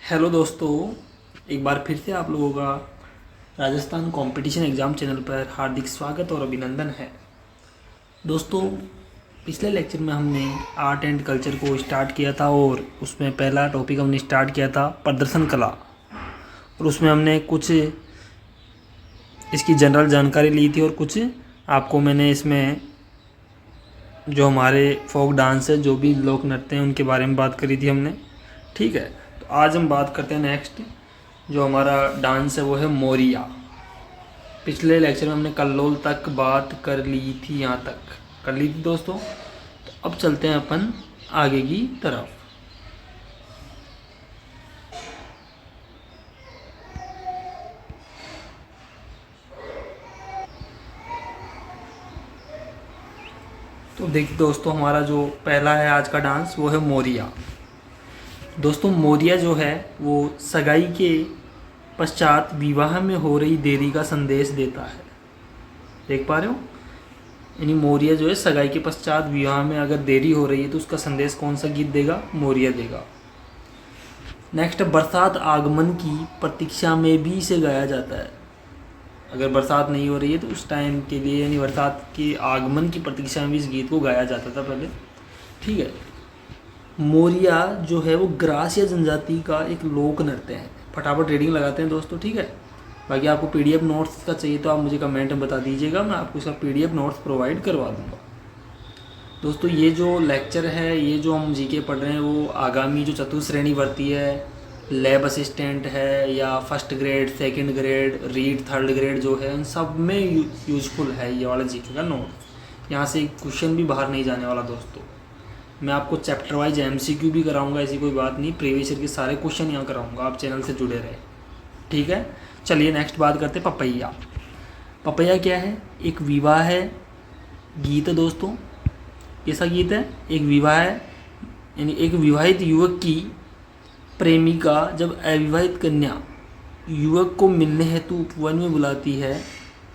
Hello दोस्तों, एक बार फिर से आप लोगों का राजस्थान कंपटीशन एग्ज़ाम चैनल पर हार्दिक स्वागत और अभिनंदन है। दोस्तों, पिछले लेक्चर में हमने आर्ट एंड कल्चर को स्टार्ट किया था और उसमें पहला टॉपिक हमने स्टार्ट किया था प्रदर्शन कला, और उसमें हमने कुछ इसकी जनरल जानकारी ली थी और कुछ आपको मैंने इसमें जो हमारे फोक डांस है, जो भी लोक नृत्य हैं, उनके बारे में बात करी थी हमने। ठीक है, तो आज हम बात करते हैं नेक्स्ट जो हमारा डांस है वो है मोरिया। पिछले लेक्चर में हमने कल्लोल तक बात कर ली थी, यहाँ तक कर ली थी दोस्तों। तो अब चलते हैं अपन आगे की तरफ। तो देखिए दोस्तों, हमारा जो पहला है आज का डांस वो है मोरिया। दोस्तों, मोरिया जो है वो सगाई के पश्चात विवाह में हो रही देरी का संदेश देता है। देख पा रहे हो, यानी मोरिया जो है सगाई के पश्चात विवाह में अगर देरी हो रही है तो उसका संदेश कौन सा गीत देगा? मोरिया देगा। नेक्स्ट, बरसात आगमन की प्रतीक्षा में भी इसे गाया जाता है। अगर बरसात नहीं हो रही है तो उस टाइम के लिए, यानी बरसात के आगमन की प्रतीक्षा में भी इस गीत को गाया जाता था पहले। ठीक है, मोरिया जो है वो ग्रासिया जनजाति का एक लोक नृत्य है। फटाफट रीडिंग लगाते हैं दोस्तों। ठीक है, बाकी आपको पीडीएफ नोट्स का चाहिए तो आप मुझे कमेंट में बता दीजिएगा, मैं आपको इसका पीडीएफ नोट्स प्रोवाइड करवा दूंगा। दोस्तों, ये जो लेक्चर है, ये जो हम जीके पढ़ रहे हैं, वो आगामी जो चतुश्रेणी भर्ती है, लैब असिस्टेंट है या first grade, second grade, read third grade जो है, उन सब में यूजफुल है ये वाला जीके का नोट। यहाँ से क्वेश्चन भी बाहर नहीं जाने वाला दोस्तों। मैं आपको चैप्टर वाइज एमसीक्यू भी कराऊंगा, ऐसी कोई बात नहीं। प्रीवियस ईयर के सारे क्वेश्चन यहाँ कराऊंगा, आप चैनल से जुड़े रहे। ठीक है, चलिए नेक्स्ट बात करते हैं पपैया। पपैया क्या है? एक विवाह है गीत है दोस्तों। कैसा गीत है? एक विवाह है, यानी एक विवाहित युवक की प्रेमिका जब अविवाहित कन्या युवक को मिलने हेतु उपवन में बुलाती है,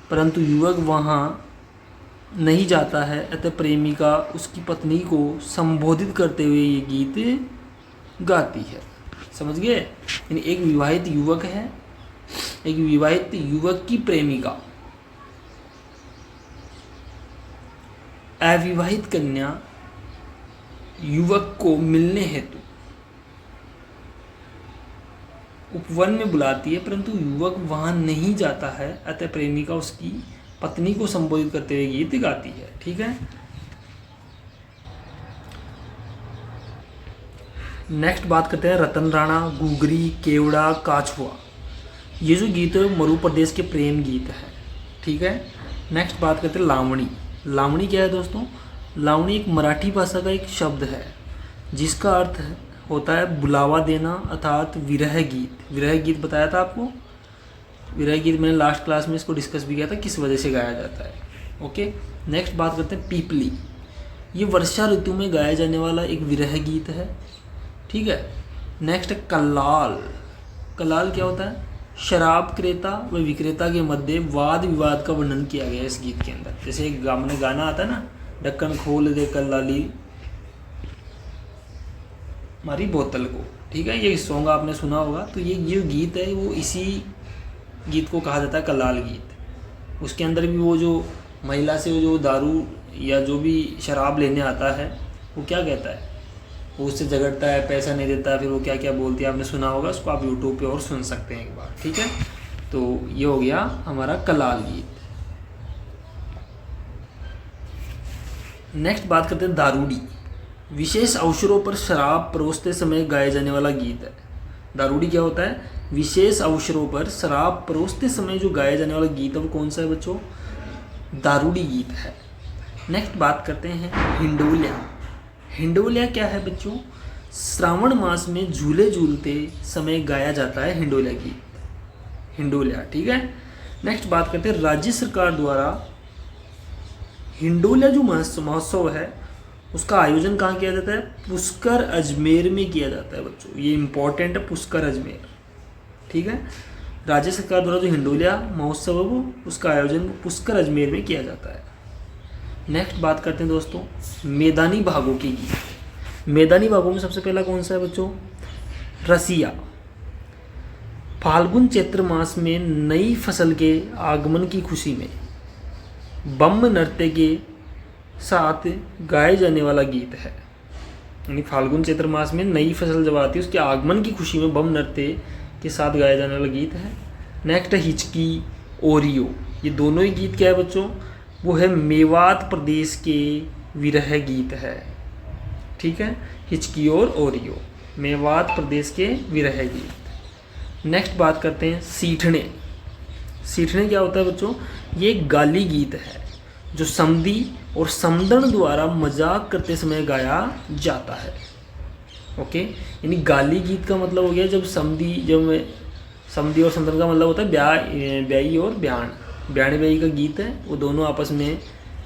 परंतु युवक वहाँ नहीं जाता है, अतः प्रेमिका उसकी पत्नी को संबोधित करते हुए ये गीत गाती है। समझ गए? यानी एक विवाहित युवक है, एक विवाहित युवक की प्रेमिका अविवाहित कन्या युवक को मिलने हेतु उपवन में बुलाती है, परंतु युवक वहां नहीं जाता है, अतः प्रेमिका उसकी पत्नी को संबोधित करते हुए गीत गाती है। ठीक है, नेक्स्ट बात करते हैं रतन राणा, गुगरी, केवड़ा, काछुआ। ये जो गीत है मरु प्रदेश के प्रेम गीत है। ठीक है, नेक्स्ट बात करते हैं लावणी। लावणी क्या है दोस्तों? लावणी एक मराठी भाषा का एक शब्द है जिसका अर्थ होता है बुलावा देना, अर्थात विरह गीत। विरह गीत बताया था आपको। विरह गीत मैंने लास्ट क्लास में इसको डिस्कस भी किया था, किस वजह से गाया जाता है। ओके, नेक्स्ट बात करते हैं पीपली। ये वर्षा ऋतु में गाया जाने वाला एक विरह गीत है। ठीक है, नेक्स्ट कल्लाल। कल्लाल क्या होता है? शराब क्रेता व विक्रेता के मध्य वाद विवाद का वर्णन किया गया है इस गीत के अंदर। जैसे एक गाना आता है ना, ढक्कन खोल दे कल्लाली हमारी बोतल को। ठीक है, ये सॉन्ग आपने सुना होगा। तो ये जो गीत है वो इसी गीत को कहा जाता है कल्लाल गीत। उसके अंदर भी वो जो महिला से वो जो दारू या जो भी शराब लेने आता है वो क्या कहता है, वो उससे झगड़ता है, पैसा नहीं देता, फिर वो क्या क्या बोलती है, आपने सुना होगा। उसको आप यूट्यूब पे और सुन सकते हैं एक बार। ठीक है, तो ये हो गया हमारा कल्लाल गीत। नेक्स्ट बात करते हैं दारूडी। विशेष अवसरों पर शराब परोसते समय गाए जाने वाला गीत है। दारूडी क्या होता है? विशेष अवसरों पर शराब परोसते समय जो गाया जाने वाला गीत है वो कौन सा है बच्चों? दारूडी गीत है। नेक्स्ट बात करते हैं हिंडोलिया। हिंडोलिया क्या है बच्चों? श्रावण मास में झूले झूलते समय गाया जाता है हिंडोलिया गीत, हिंडोलिया। ठीक है, नेक्स्ट बात करते हैं राज्य सरकार द्वारा हिंडोलिया जो महोत्सव है उसका आयोजन कहाँ किया जाता है? पुष्कर अजमेर में किया जाता है बच्चों। ये इंपॉर्टेंट है, पुष्कर अजमेर। ठीक है, राज्य सरकार द्वारा जो हिंडोलिया महोत्सव है वो उसका आयोजन पुष्कर अजमेर में किया जाता है। नेक्स्ट बात करते हैं दोस्तों मैदानी भागों की गीत। मैदानी भागों में सबसे पहला कौन सा है बच्चों? रसिया। फाल्गुन चैत्र मास में नई फसल के आगमन की खुशी में बम नृत्य के साथ गाए जाने वाला गीत है। यानी फाल्गुन चैत्र मास में नई फसल जब आती है उसके आगमन की खुशी में बम नृत्य के साथ गाया जाने वाला गीत है। नेक्स्ट है हिचकी ओरियो। ये दोनों ही गीत क्या है बच्चों, वो है मेवात प्रदेश के विरह गीत है। ठीक है, हिचकी और ओरियो मेवात प्रदेश के विरह गीत। नेक्स्ट बात करते हैं सीठने। सीठने क्या होता है बच्चों, ये एक गाली गीत है जो समधी और समदन द्वारा मजाक करते समय गाया जाता है। ओके, यानी गाली गीत का मतलब हो गया जब समधी और समदन का मतलब होता है ब्याई और ब्याण। ब्याण ब्याई का गीत है, वो दोनों आपस में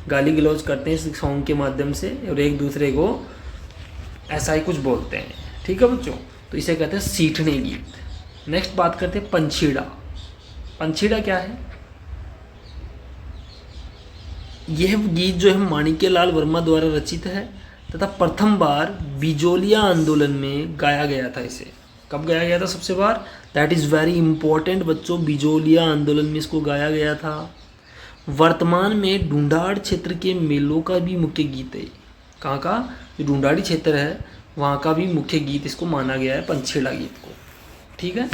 गाली गलौज करते हैं इस सॉन्ग के माध्यम से और एक दूसरे को ऐसा ही कुछ बोलते हैं। ठीक है बच्चों, तो इसे कहते हैं सीठने गीत। नेक्स्ट बात करते हैं पंछीड़ा। पंछीड़ा क्या है, यह गीत जो है माणिक्यलाल वर्मा द्वारा रचित है तथा प्रथम बार बिजोलिया आंदोलन में गाया गया था। इसे कब गाया गया था सबसे बार, दैट इज़ वेरी इंपॉर्टेंट बच्चों, बिजोलिया आंदोलन में इसको गाया गया था। वर्तमान में ढूंढाड़ क्षेत्र के मेलों का भी मुख्य गीत है। कहाँ का, जो ढूंढाड़ी क्षेत्र है वहाँ का भी मुख्य गीत इसको माना गया है, पंछीड़ा गीत को। ठीक है,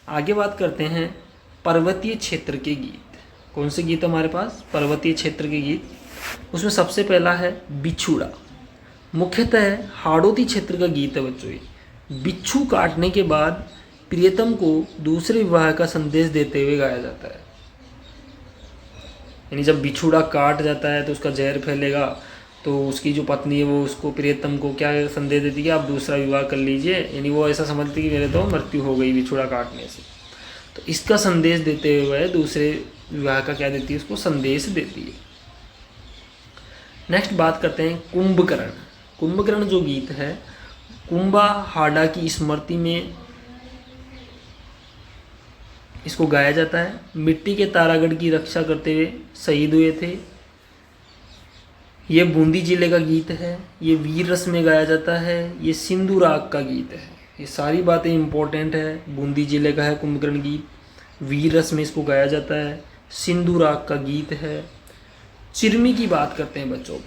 आगे बात करते हैं पर्वतीय क्षेत्र के गीत। कौन से गीत हमारे पास, पर्वतीय क्षेत्र के गीत। उसमें सबसे पहला है बिछुड़ा। मुख्यतः हाड़ौती क्षेत्र का गीत है बच्चों। ये बिच्छू काटने के बाद प्रियतम को दूसरे विवाह का संदेश देते हुए गाया जाता है। यानी जब बिछुड़ा काट जाता है तो उसका जहर फैलेगा, तो उसकी जो पत्नी है वो उसको प्रियतम को क्या संदेश देती है कि आप दूसरा विवाह कर लीजिए। यानी वो ऐसा समझती है कि मेरे तो मृत्यु हो गई बिछुड़ा काटने से, तो इसका संदेश देते हुए दूसरे विवाह का क्या देती है, उसको संदेश देती है। नेक्स्ट बात करते हैं कुंभकर्ण। कुंभकर्ण जो गीत है कुंभा हाड़ा की स्मृति में इसको गाया जाता है। मिट्टी के तारागढ़ की रक्षा करते हुए शहीद हुए थे। ये बूंदी जिले का गीत है, ये वीर रस में गाया जाता है, ये सिंधु राग का गीत है। ये सारी बातें इंपॉर्टेंट है। बूंदी जिले का है कुंभकर्ण गीत, वीर रस में इसको गाया जाता है, सिंधु राग का गीत है। चिरमी की बात करते हैं बच्चों।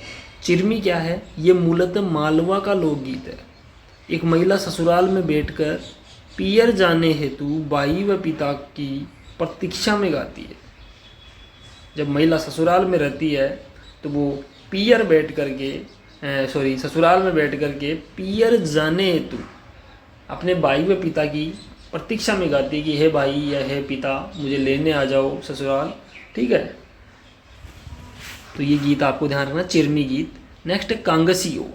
चिरमी क्या है, ये मूलतः मालवा का लोकगीत है। एक महिला ससुराल में बैठकर पियर जाने हेतु भाई व पिता की प्रतीक्षा में गाती है। जब महिला ससुराल में रहती है तो वो पियर बैठ करके ससुराल में बैठ करके पियर जाने हेतु अपने भाई व पिता की प्रतीक्षा में गाती है कि हे भाई या हे पिता मुझे लेने आ जाओ ससुराल। ठीक है, तो ये गीत आपको ध्यान रखना, चिरमी गीत। नेक्स्ट है कांगसियो।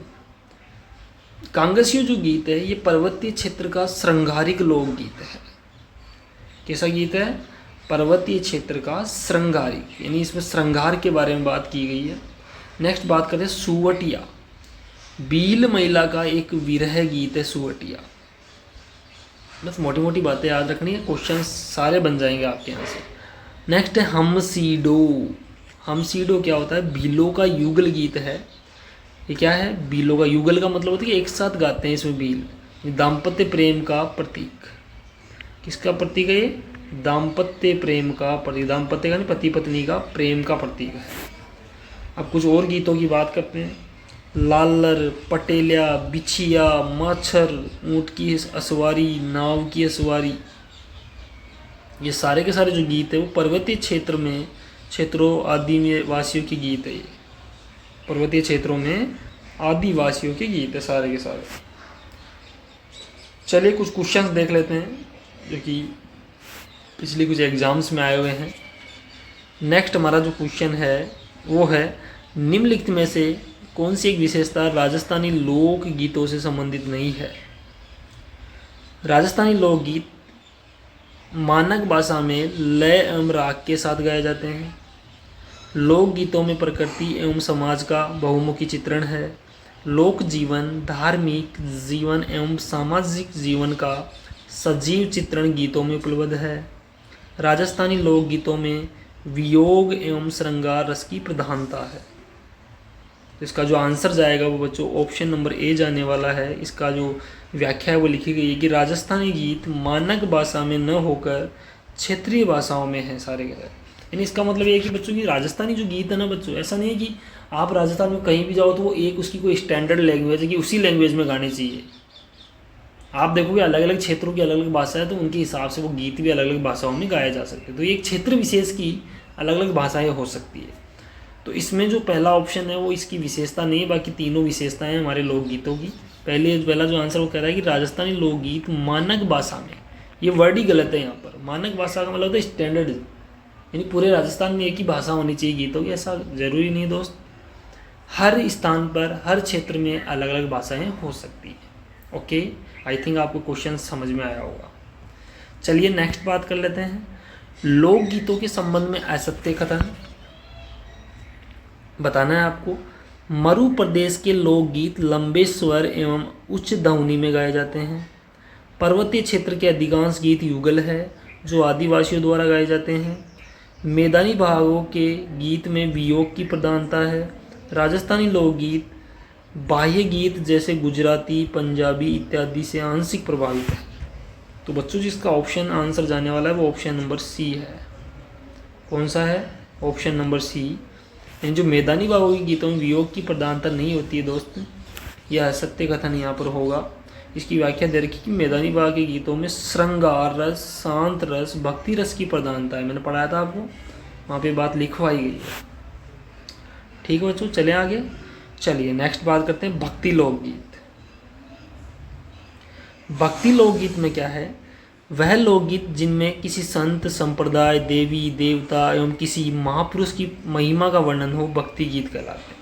कांगसियो जो गीत है ये पर्वतीय क्षेत्र का श्रृंगारिक लोकगीत है। कैसा गीत है, पर्वतीय क्षेत्र का श्रृंगारिक, यानी इसमें श्रृंगार के बारे में बात की गई है। नेक्स्ट बात करते हैं सुवटिया। बील महिला का एक विरह गीत है सुवटिया। बस मोटी मोटी बातें याद रखनी है, क्वेश्चन सारे बन जाएंगे आपके यहाँ से। नेक्स्ट है हमसीडो। हमसीडो क्या होता है, बीलों का युगल गीत है। ये क्या है, बीलों का युगल का मतलब होता है कि एक साथ गाते हैं इसमें बील। दाम्पत्य प्रेम का प्रतीक, किसका प्रतीक है ये, दाम्पत्य प्रेम का प्रतीक। दाम्पत्य का नहीं, पति पत्नी का प्रेम का प्रतीक है। अब कुछ और गीतों की बात करते हैं। लालर, पटेलिया, बिछिया, माछर, ऊँट की असवारी, नाव की असवारी, ये सारे के सारे जो गीत है वो पर्वतीय क्षेत्रों आदिवासियों के गीत है। ये पर्वतीय क्षेत्रों में आदिवासियों के गीत है सारे के सारे। चलिए कुछ क्वेश्चंस देख लेते हैं जो कि पिछले कुछ एग्जाम्स में आए हुए हैं। नेक्स्ट हमारा जो क्वेश्चन है वो है, निम्नलिखित में से कौन सी एक विशेषता राजस्थानी लोक गीतों से संबंधित नहीं है। राजस्थानी लोकगीत मानक भाषा में लय एवं राग के साथ गाए जाते हैं। लोकगीतों में प्रकृति एवं समाज का बहुमुखी चित्रण है। लोक जीवन, धार्मिक जीवन एवं सामाजिक जीवन का सजीव चित्रण गीतों में उपलब्ध है। राजस्थानी लोकगीतों में वियोग एवं श्रृंगार रस की प्रधानता है। तो इसका जो आंसर जाएगा वो बच्चों ऑप्शन नंबर ए जाने वाला है। इसका जो व्याख्या है वो लिखी गई है कि राजस्थानी गीत मानक भाषा में न होकर क्षेत्रीय भाषाओं में है सारे के सारे। यानी इसका मतलब ये है कि बच्चों की राजस्थानी जो गीत है ना बच्चों, ऐसा नहीं है कि आप राजस्थान में कहीं भी जाओ तो वो एक उसकी कोई स्टैंडर्ड लैंग्वेज है कि उसी लैंग्वेज में गाने चाहिए। आप देखोगे अलग अलग क्षेत्रों की अलग अलग भाषा है, तो उनके हिसाब से वो गीत भी अलग अलग भाषाओं में गाए जा सकते हैं। तो ये एक क्षेत्र विशेष की अलग अलग भाषाएं हो सकती है। तो इसमें जो पहला ऑप्शन है वो इसकी विशेषता नहीं है, बाकी तीनों विशेषताएं हमारे लोकगीतों की। पहला जो आंसर वो कह रहा है कि राजस्थानी लोकगीत मानक भाषा में, ये वर्ड ही गलत है यहाँ पर। मानक भाषा का मतलब होता है स्टैंडर्ड, यानी पूरे राजस्थान में एक ही भाषा होनी चाहिए गीतों की, ऐसा ज़रूरी नहीं दोस्त। हर स्थान पर हर क्षेत्र में अलग अलग भाषाएं हो सकती हैं। ओके, आई थिंक आपको क्वेश्चन समझ में आया होगा। चलिए नेक्स्ट बात कर लेते हैं। लोकगीतों के संबंध में असत्य कथन बताना है आपको। मरु प्रदेश के लोकगीत लंबे स्वर एवं उच्च ध्वनि में गाए जाते हैं। पर्वतीय क्षेत्र के अधिकांश गीत युगल है जो आदिवासियों द्वारा गाए जाते हैं। मैदानी भागों के गीत में वियोग की प्रधानता है। राजस्थानी लोकगीत बाह्य गीत जैसे गुजराती, पंजाबी इत्यादि से आंशिक प्रभावित है। तो बच्चों जिसका ऑप्शन आंसर जाने वाला है वो ऑप्शन नंबर सी है। कौन सा है? Option number C. इन जो मैदानी भागों के गीतों में वियोग की प्रधानता नहीं होती है दोस्त, यह असत्य कथन यहाँ पर होगा। इसकी व्याख्या दे रखी कि मैदानी भाग के गीतों में श्रृंगार रस, शांत रस, भक्ति रस की प्रधानता है। मैंने पढ़ाया था आपको, वहाँ पे बात लिखवाई गई है। ठीक है बच्चों, चले आगे। चलिए नेक्स्ट बात करते हैं भक्ति लोकगीत। भक्ति लोकगीत में क्या है? वह लोकगीत जिनमें किसी संत, संप्रदाय, देवी देवता एवं किसी महापुरुष की महिमा का वर्णन हो, भक्ति गीत कहलाते हैं।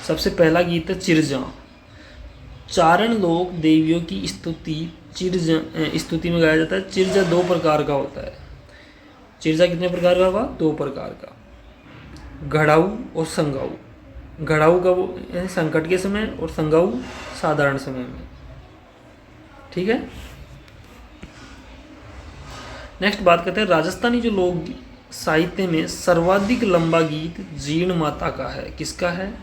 सबसे पहला गीत है चिरजा। चारण लोक देवियों की स्तुति में गाया जाता है। चिरजा दो प्रकार का होता है। चिरजा कितने प्रकार का होगा? दो प्रकार का, घड़ाऊ और संगाऊ। घड़ाऊ का वो संकट के समय और संगाऊ साधारण समय में। ठीक है, नेक्स्ट बात करते हैं राजस्थानी जो लोक साहित्य में सर्वाधिक लंबा गीत जीर्ण माता का है। किसका है?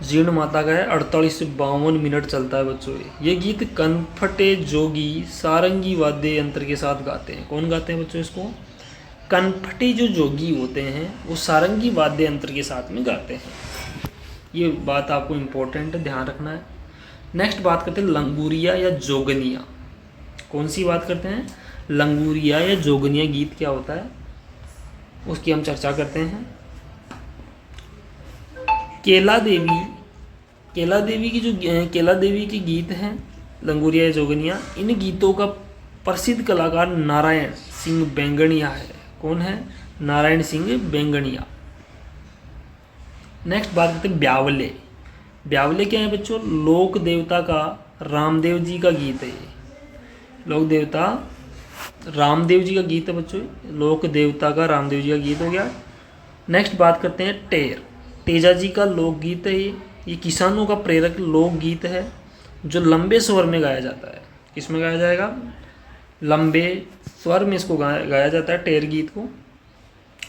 जीर्ण माता का है। 48 से 52 मिनट चलता है बच्चों। ये गीत कनफटे जोगी सारंगी वाद्य यंत्र के साथ गाते हैं। कौन गाते हैं बच्चों इसको? कनफटे जो जोगी होते हैं वो सारंगी वाद्य यंत्र के साथ में गाते हैं। ये बात आपको इम्पोर्टेंट है, ध्यान रखना है। नेक्स्ट बात करते हैं लंगूरिया या जोगनिया। कौन सी बात करते हैं? लंगूरिया या जोगनिया गीत क्या होता है उसकी हम चर्चा करते हैं। केला देवी की गीत हैं लंगूरिया या जोगनिया। इन गीतों का प्रसिद्ध कलाकार नारायण सिंह बेंगणिया है। कौन है? नारायण सिंह बेंगणिया। नेक्स्ट बात करते हैं ब्यावले। ब्यावले क्या है बच्चों? लोक देवता का रामदेव जी का गीत है। ये लोक देवता रामदेव जी का गीत है बच्चों। लोक देवता का रामदेव जी का गीत हो गया। नेक्स्ट बात करते हैं टेर। तेजा जी का लोकगीत है। ये किसानों का प्रेरक लोकगीत है जो लंबे स्वर में गाया जाता है। किस में गाया जाएगा? लंबे स्वर में इसको गाया जाता है टेर गीत को।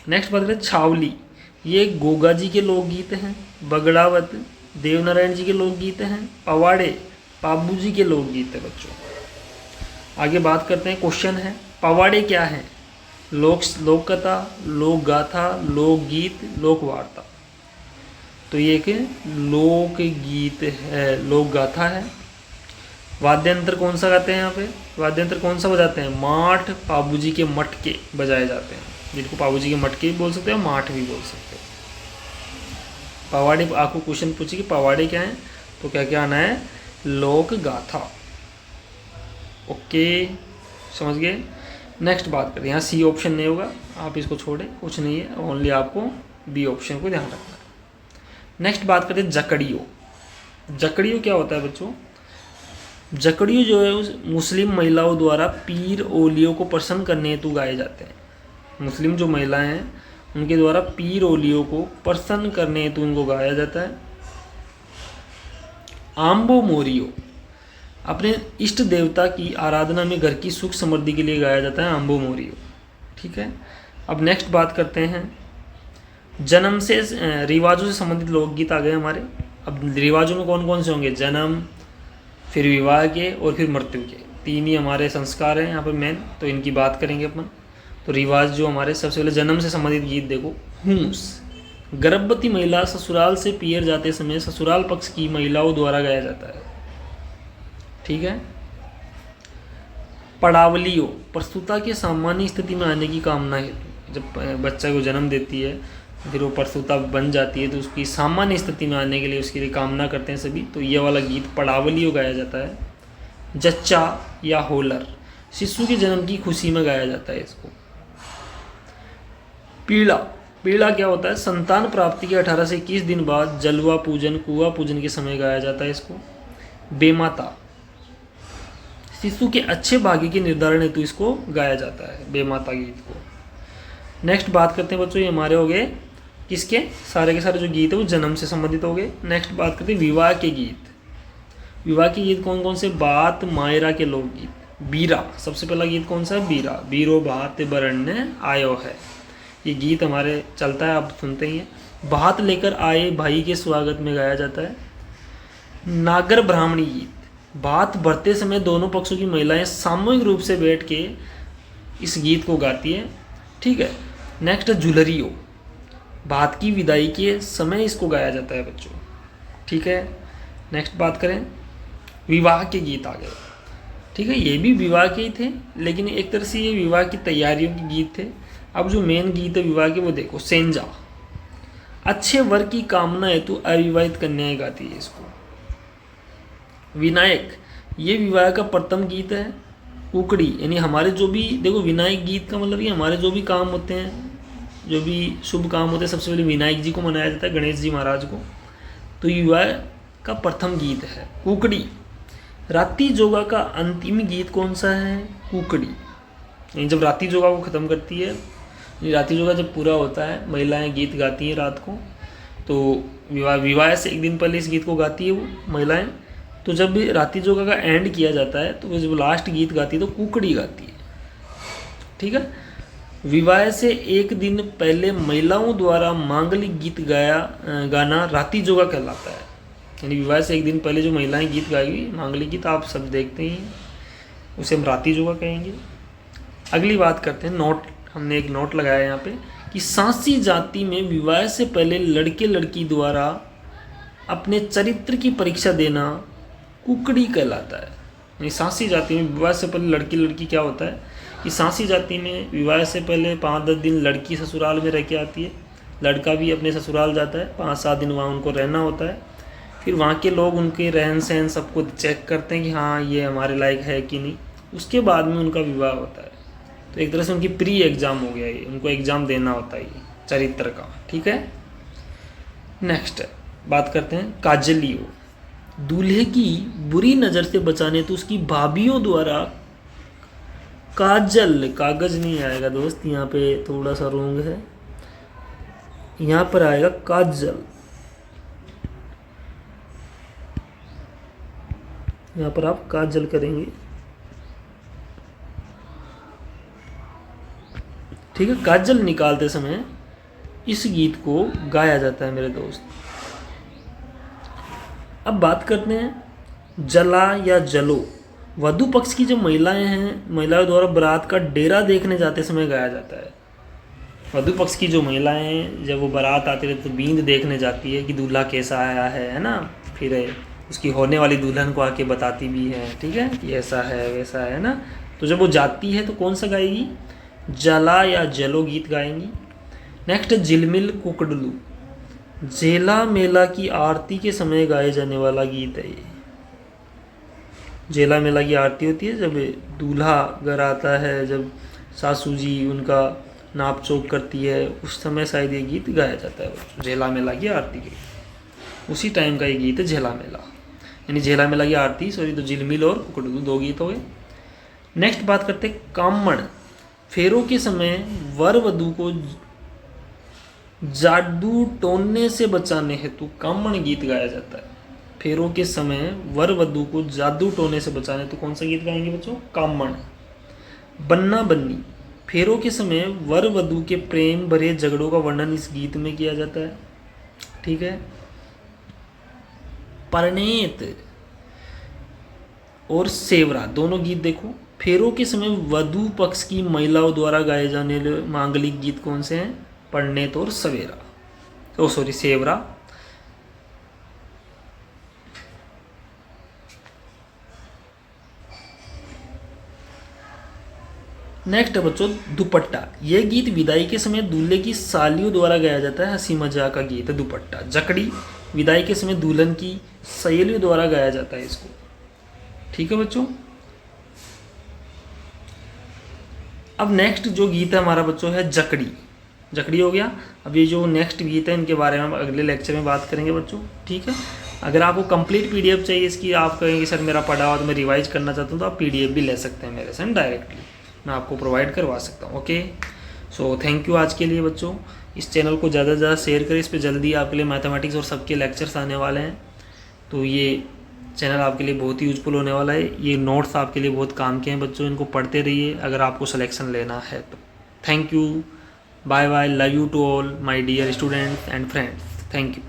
नेक्स्ट बात करें छावली। ये गोगा जी के लोकगीत हैं। बगड़ावत देवनारायण जी के लोकगीत हैं। पवाड़े पाबू जी के लोकगीत है बच्चों। आगे बात करते हैं, क्वेश्चन है पवाड़े क्या है? लोक कथा, लोक गाथा, लोकगीत, लोक वार्ता। तो ये एक लोक गीत है, लोक गाथा है। वाद्यंत्र कौन सा गाते हैं यहाँ पे? वाद्यंत्र कौन सा बजाते हैं? माठ, पाबूजी के मटके बजाए जाते हैं, जिनको पाबूजी के मटके भी बोल सकते हैं, माठ भी बोल सकते हैं। पवाड़े, आपको क्वेश्चन पूछे कि पवाड़े क्या है, तो क्या क्या आना है? लोक गाथा। ओके, समझ गए। नेक्स्ट बात करें, यहाँ सी ऑप्शन नहीं होगा, आप इसको छोड़ें, कुछ नहीं है, ओनली आपको बी ऑप्शन को ध्यान रखना है। नेक्स्ट बात करते हैं जकड़ियों। जकड़ियों क्या होता है बच्चों? जकड़ियों जो है उस मुस्लिम महिलाओं द्वारा पीर ओलियों को प्रसन्न करने हेतु गाए जाते हैं। मुस्लिम जो महिलाएं हैं उनके द्वारा पीर ओलियों को प्रसन्न करने हेतु उनको गाया जाता है। आम्बो मोरियो, अपने इष्ट देवता की आराधना में घर की सुख समृद्धि के लिए गाया जाता है आम्बो मोरियो। ठीक है, अब नेक्स्ट बात करते हैं जन्म से रिवाजों से संबंधित लोकगीत आ गए हमारे। अब रिवाजों में कौन कौन से होंगे? जन्म, फिर विवाह के और फिर मृत्यु के। तीन ही हमारे संस्कार हैं यहाँ पर मेन, तो इनकी बात करेंगे अपन। तो रिवाज जो हमारे, सबसे पहले जन्म से संबंधित गीत देखो। हूस, गर्भवती महिला ससुराल से पियर जाते समय ससुराल पक्ष की महिलाओं द्वारा गाया जाता है। ठीक है। पड़ावलियों, प्रस्तुता के सामान्य स्थिति में आने की कामना हेतु, जब बच्चा को जन्म देती है फिर वो प्रस्तुता बन जाती है तो उसकी सामान्य स्थिति में आने के लिए उसके लिए कामना करते हैं सभी, तो ये वाला गीत पड़ावलियों गाया जाता है। जच्चा या होलर, शिशु के जन्म की खुशी में गाया जाता है इसको। पीड़ा, पीड़ा क्या होता है, संतान प्राप्ति के 18 से 21 दिन बाद जलवा पूजन, कुआ पूजन के समय गाया जाता है इसको। बेमाता, शिशु के अच्छे भाग्य के निर्धारण हेतु इसको गाया जाता है, बेमाता गीत को। नेक्स्ट बात करते हैं बच्चों, ये हमारे हो गए किसके, सारे के सारे जो गीत है वो जन्म से संबंधित हो गए। नेक्स्ट बात करते हैं विवाह के गीत। विवाह के गीत कौन कौन से, बात मायरा के लोकगीत। बीरा, सबसे पहला गीत कौन सा है, बीरा। बीरो भात बरण्य आयो है, ये गीत हमारे चलता है, आप सुनते ही हैं। भात लेकर आए भाई के स्वागत में गाया जाता है। नागर ब्राह्मणी गीत, भात भरते समय दोनों पक्षों की महिलाएं सामूहिक रूप से बैठ के इस गीत को गाती है। ठीक है। नेक्स्ट झुलरियो, भात की विदाई के समय इसको गाया जाता है बच्चों। ठीक है। नेक्स्ट बात करें, विवाह के गीत आ गए। ठीक है, ये भी विवाह के ही थे, लेकिन एक तरह से ये विवाह की तैयारियों के गीत थे। अब जो मेन गीत है विवाह के वो देखो। सेंजा, अच्छे वर की कामना हेतु अविवाहित कन्याएं गाती है इसको। विनायक, ये विवाह का प्रथम गीत है। कुकड़ी, यानी हमारे जो भी देखो, विनायक गीत का मतलब ये हमारे जो भी काम होते हैं, जो भी शुभ काम होते हैं, सबसे पहले विनायक जी को मनाया जाता है, गणेश जी महाराज को। तो विवाह का प्रथम गीत है कुकड़ी। रात्रि जोगा का अंतिम गीत कौन सा है, कुकड़ी। यानी जब रात्रि जोगा को ख़त्म करती है, रात्रि जोगा जब पूरा होता है, महिलाएं गीत गाती हैं रात को, तो विवाह से एक दिन पहले इस गीत को गाती है वो महिलाएं। तो जब भी रात्रि जोगा का एंड किया जाता है तो वो जब लास्ट गीत गाती है तो कुकड़ी गाती है। ठीक है। विवाह से एक दिन पहले महिलाओं द्वारा मांगलिक गीत गाना रात्रि जोगा कहलाता है। यानी विवाह से एक दिन पहले जो महिलाएं गीत गाएगी, मांगलिक गीत आप सब देखते ही, उसे हम रात्रि जोगा कहेंगे। अगली बात करते हैं, नोट, हमने एक नोट लगाया यहाँ पे कि सांसी जाति में विवाह से पहले लड़के लड़की द्वारा अपने चरित्र की परीक्षा देना कुकड़ी कहलाता है। यानी सांसी जाति में विवाह से पहले लड़की लड़की क्या होता है कि सांसी जाति में विवाह से पहले 5-10 दिन लड़की ससुराल में रह के आती है, लड़का भी अपने ससुराल जाता है, 5-7 दिन वहाँ उनको रहना होता है। फिर वहाँ के लोग उनके रहन सहन सबको चेक करते हैं कि हाँ ये हमारे लायक है कि नहीं, उसके बाद में उनका विवाह होता है। तो एक तरह से उनकी प्री एग्ज़ाम हो गया ये, उनको एग्ज़ाम देना होता है ये चरित्र का। ठीक है। नेक्स्ट बात करते हैं काजलियो, दूल्हे की बुरी नज़र से बचाने तो उसकी भाभियों द्वारा काजल, कागज नहीं आएगा दोस्त, यहाँ पे थोड़ा सा रोंग है, यहाँ पर आएगा काजल। यहाँ पर आप काजल करेंगे। ठीक है। काजल निकालते समय इस गीत को गाया जाता है मेरे दोस्त। अब बात करते हैं जला या जलो, वधु पक्ष की जो महिलाएं हैं, महिलाओं द्वारा बारात का डेरा देखने जाते समय गाया जाता है। वधु पक्ष की जो महिलाएं हैं, जब वो बारात आती है तो बींद देखने जाती है कि दूल्हा कैसा आया है ना, फिर उसकी होने वाली दुल्हन को आके बताती भी है, ठीक है, कि ऐसा है वैसा है ना। तो जब वो जाती है तो कौन सा गाएगी, जला या जलो गीत गाएंगी। नेक्स्ट झिलमिल कुकडलू, झेला मेला की आरती के समय गाए जाने वाला गीत है ये। झेला मेला की आरती होती है जब दूल्हा घर आता है, जब सासू जी उनका नाप चोक करती है, उस समय शायद ये गीत गाया जाता है। झेला मेला की आरती के उसी टाइम का ये गीत है झेला मेला, यानी झेला मेला की आरती, सॉरी, तो झिलमिल और कुकडलू 2 गीत हो गए। नेक्स्ट बात करते हैं कामण, फेरों के समय वर वधू को जादू टोनने से बचाने हेतु कामण गीत गाया जाता है। फेरों के समय वर वधू को जादू टोने से बचाने तो कौन सा गीत गाएंगे बच्चों, कामण। बन्ना बन्नी, फेरों के समय वर वधू के प्रेम भरे झगड़ों का वर्णन इस गीत में किया जाता है। ठीक है। परिणीत, और सेवरा दोनों गीत देखो। फेरों के समय वधु पक्ष की महिलाओं द्वारा गाए जाने वाले मांगलिक गीत कौन से हैं? परिणीत और सवेरा, ओ सॉरी सेवरा। नेक्स्ट है बच्चों दुपट्टा। यह गीत विदाई के समय दूल्हे की सालियों द्वारा गाया जाता है, हंसी मजाक का गीत है दुपट्टा। जकड़ी विदाई के समय दुल्हन की सहेलियों द्वारा गाया जाता है इसको। ठीक है बच्चों। अब नेक्स्ट जो गीत है हमारा बच्चों है जकड़ी। जकड़ी हो गया। अब ये जो नेक्स्ट गीत है इनके बारे में हम अगले लेक्चर में बात करेंगे बच्चों। ठीक है। अगर आपको कंप्लीट पीडीएफ चाहिए इसकी, आप कहेंगे सर मेरा पढ़ा हुआ तो मैं रिवाइज करना चाहता हूँ, तो आप पीडीएफ भी ले सकते हैं मेरे से डायरेक्टली, मैं आपको प्रोवाइड करवा सकता हूँ। ओके, सो थैंक यू आज के लिए बच्चों। इस चैनल को ज़्यादा से ज़्यादा शेयर करें, इस पर जल्दी आपके लिए मैथमेटिक्स और सबके लेक्चर्स आने वाले हैं, तो ये चैनल आपके लिए बहुत ही यूजफुल होने वाला है। ये नोट्स आपके लिए बहुत काम के हैं बच्चों, इनको पढ़ते रहिए अगर आपको सिलेक्शन लेना है तो। Thank you, bye bye, love you to all my dear students and friends, thank you.